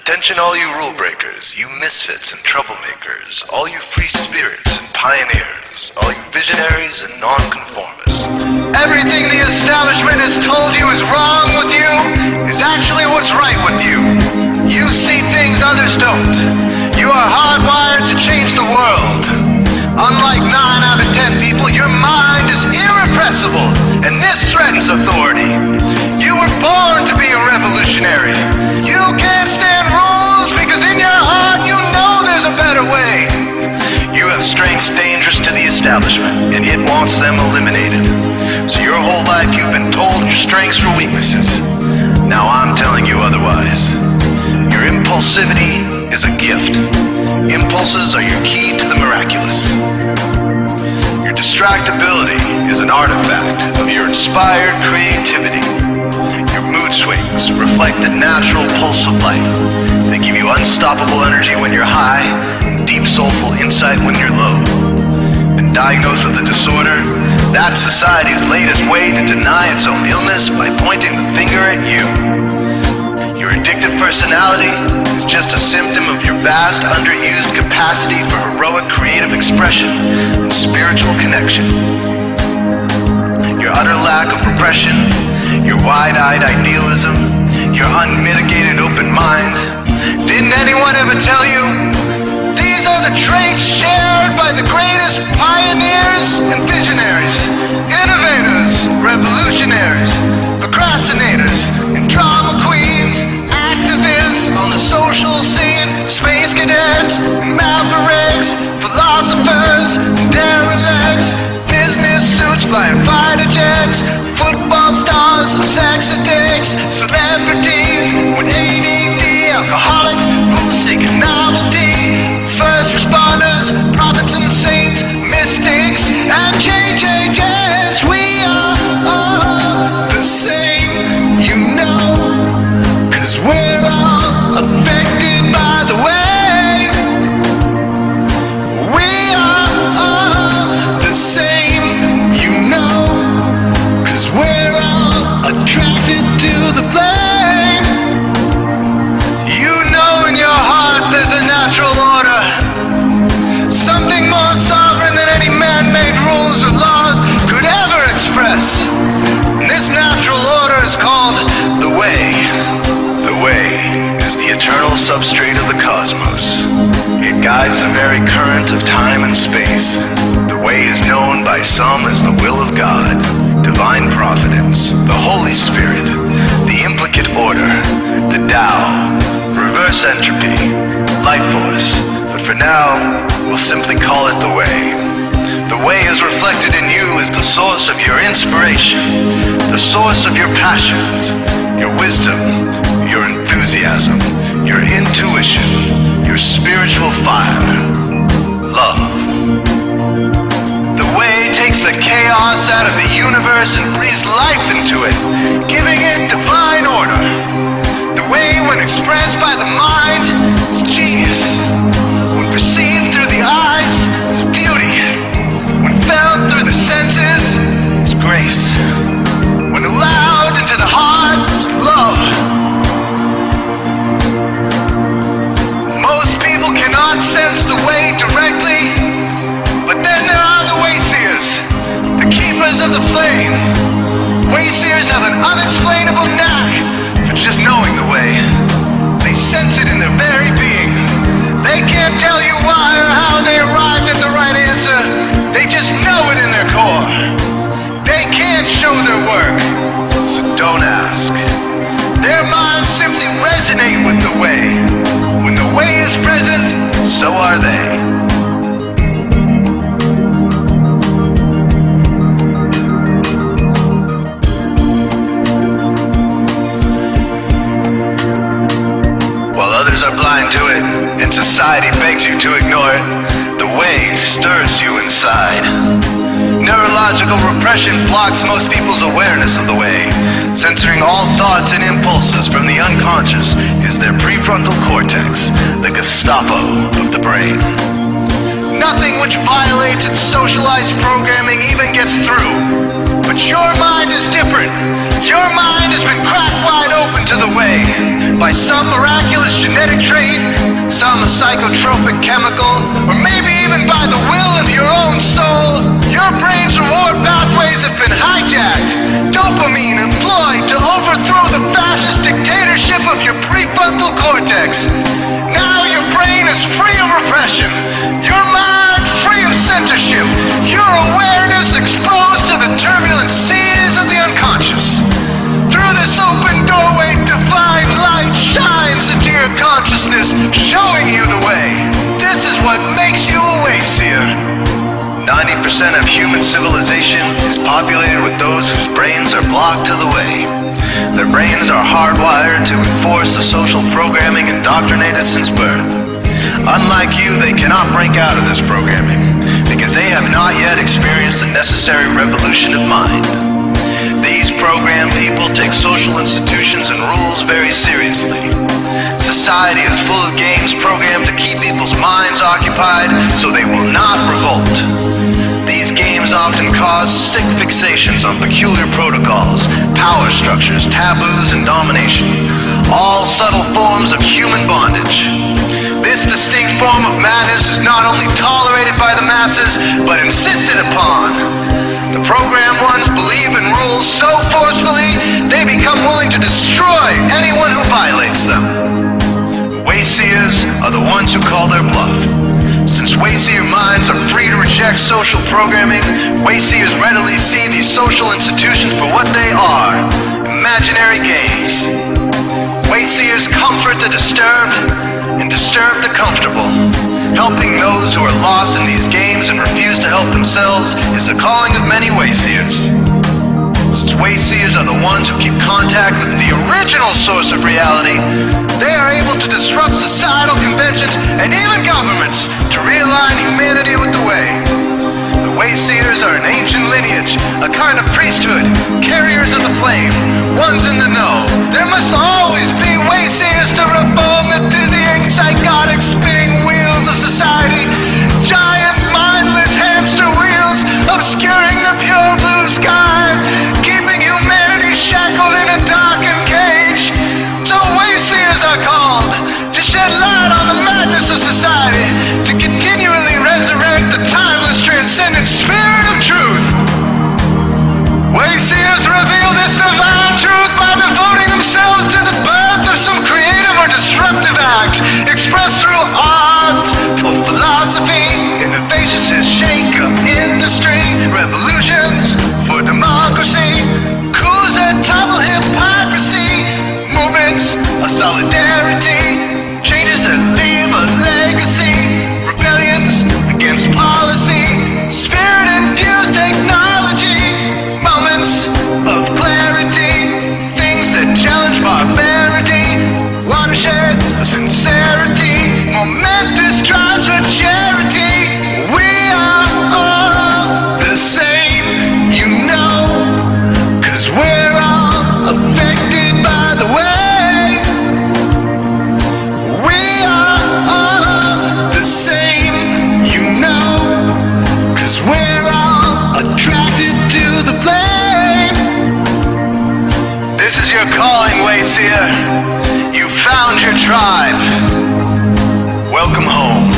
Attention all you rule breakers, you misfits and troublemakers, all you free spirits and pioneers, all you visionaries and nonconformists. Everything the establishment has told you is wrong with you is actually what's right with you. You see things others don't. You are hardwired to change the world. Unlike 9 out of 10 people, your mind is irrepressible, and this threatens authority. You were born to be a revolutionary. You can't stand rules because in your heart you know there's a better way. You have strengths dangerous to the establishment, and it wants them eliminated. So your whole life you've been told your strengths were weaknesses. Now I'm telling you otherwise. Your impulsivity is a gift. Impulses are your key to the miraculous. Your distractibility is an artifact of your inspired creativity. Your mood swings reflect the natural pulse of life. They give you unstoppable energy when you're high, and deep soulful insight when you're low. Been diagnosed with a disorder? That's society's latest way to deny its own illness by pointing the finger at you. Your addictive personality is just a symptom of your vast, underused capacity for heroic creative expression and spiritual connection. Your utter lack of repression, your wide-eyed idealism, your unmitigated open mind. Didn't anyone ever tell you? These are the traits shared by the greatest pioneers and visionaries, innovators, revolutionaries, procrastinators, and drama queens, activists on the social scene, space cadets, and mavericks, philosophers, and derelicts, business suits, flying fighter jets, football stars, and sex addicts, celebrities with ADD, alcoholics, booze-seeking novelty, first responders, prophets and saints, mystics, and change agents. We are all the same, you know, 'cause we're all affected by the way. We are all the same, you know, 'cause we're all attracted to the flame. You know in your heart there's a natural order, something more sovereign than any man-made rules or laws could ever express. And this natural order is called the way. The way is the eternal substrate of the cosmos. It guides the very current of time and space. The way is known by some as the will of God, divine providence, the Holy Spirit, the implicate order, the Tao, reverse entropy, life force. But for now, we'll simply call it the way. The way is reflected in you as the source of your inspiration, the source of your passions, your wisdom, your enthusiasm, your intuition, your spiritual fire, love. The way takes the chaos out of the universe and breathes life into it, giving it divine order. The way, when expressed by the mind, is genius. When perceived through the eyes, is beauty. When felt through the senses, is grace. When allowed into the heart, is love. Most people cannot sense the way directly, but then there are the wayseers, the keepers of the flame. Wayseers have an unexplainable knack for just knowing the way. They sense it in their very being. They can't tell you why or how they arrived at the right answer. They just know it in their core. They can't show their work, so don't ask. Their minds simply resonate with the way. When the way is present, so are they. Are blind to it, and society begs you to ignore it. The way stirs you inside. Neurological repression blocks most people's awareness of the way. Censoring all thoughts and impulses from the unconscious is their prefrontal cortex, the Gestapo of the brain. Nothing which violates its socialized programming even gets through. But your mind is different. Your mind has been cracked wide open to the way. by some miraculous genetic trait, some psychotropic chemical, or maybe even by the will of your own soul, your brain's reward pathways have been hijacked. Dopamine employed to overthrow the fascist dictatorship of your prefrontal cortex. Now your brain is free of repression, your mind free of censorship, your awareness exposed to the turbulent seas of the unconscious. Through this open doorway, divine light shines into your consciousness, showing you the way. This is what makes you a wayseer. 90% of human civilization is populated with those whose brains are blocked to the way. Their brains are hardwired to enforce the social programming indoctrinated since birth. Unlike you, they cannot break out of this programming, because they have not yet experienced the necessary revolution of mind. These programmed people take social institutions and rules very seriously. Society is full of games programmed to keep people's minds occupied so they will not revolt. These games often cause sick fixations on peculiar protocols, power structures, taboos, and domination, all subtle forms of human bondage. This distinct form of madness is not only tolerated by the masses, but insisted upon. The programmed ones believe in rules so forcefully, they become willing to destroy anyone who violates them. Wayseers are the ones who call their bluff. Since wayseer minds are free to reject social programming, wayseers readily see these social institutions for what they are: imaginary games. Wayseers comfort the disturbed and disturb the comfortable. Helping those who are lost in these games and refuse to help themselves is the calling of many wayseers. Since wayseers are the ones who keep contact with the original source of reality, they are able to disrupt societal conventions and even governments to realign humanity with the way. The wayseers are an ancient lineage, a kind of priesthood, carriers of the flame, ones in the know. There must always be wayseers to reform the dizzying, psychotic, spinning wheels of society, giant, mindless hamster wheels obscuring the pure blue sky, keeping humanity shackled in a darkened cage. So wayseers are called to shed light on the madness of society, to continually resurrect the timeless, transcendent spirit of truth. Wayseers reveal this divine truth by devoting themselves to the birth of some creative or disruptive act, expressed through art or philosophy. Innovations that shake up industry, revolutions for democracy, coups that topple hypocrisy, movements of solidarity, changes that leave a legacy, rebellions against policy, spirit-infused technology, moments of clarity, things that challenge barbarity, watersheds of sincerity, momentous drives for charity. We are all the same, you know, 'cause we're all affected by the way. We are all the same, you know, 'cause we're all attracted to the flame. This is your calling, wayseer. You found your tribe. Welcome home.